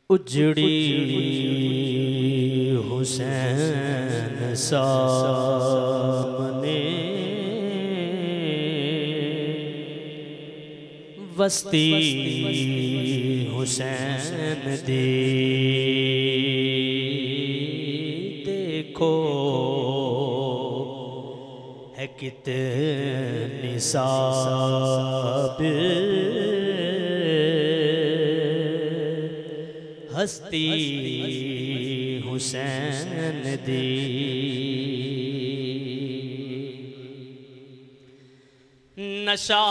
उजड़ी हुसैन सामने वस्ती हुसैन दी देखो है कितनी साब हस्ती हुसैन दी नशा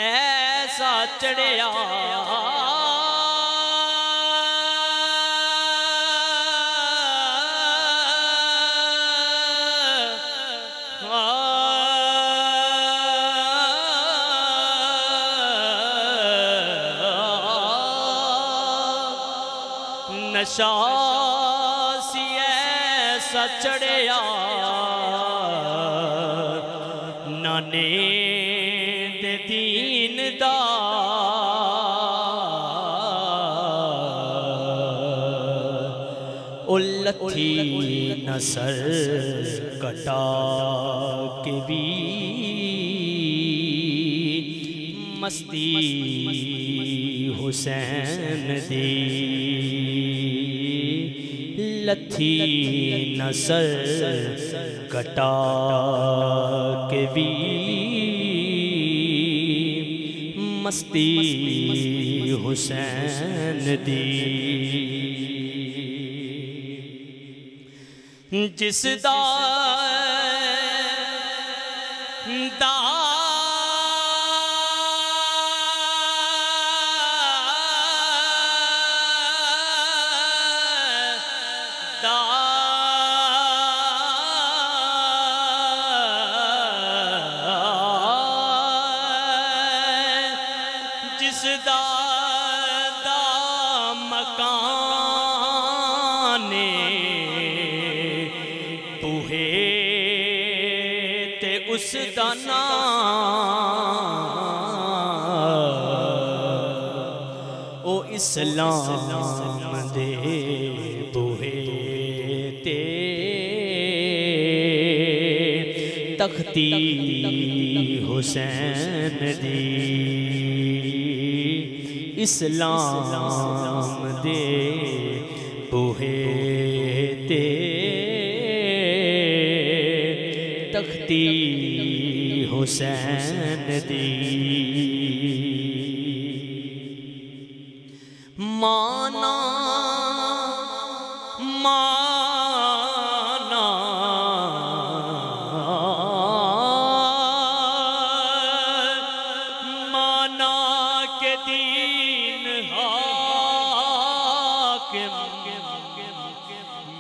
ऐसा चढ़िया नशा सी ऐसा चढ़िया नाने दे दीन दा उलथी नसर कटा के भी मस्ती हुसैन दी लथी नसर कटा के भी मस्ती हुसैन दी जिस दा जिसदा मकाने बूहे ते उसदा नाम ओ इस्लाम दे बूहे ते तख्ती हुसैन दी इस्लाम दे बूहे ते तख्ती हुसैन दी माना माना माना के दीन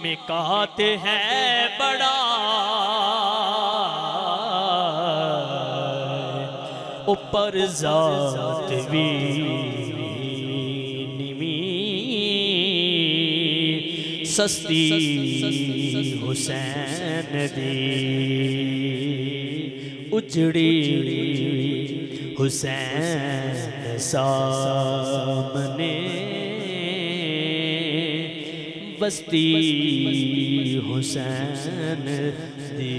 मिकात है बड़ा ऊपर जात भी निमी सस्ती हुसैन दी उजड़ी हुसैन सामने बस्ती हुसैन दी।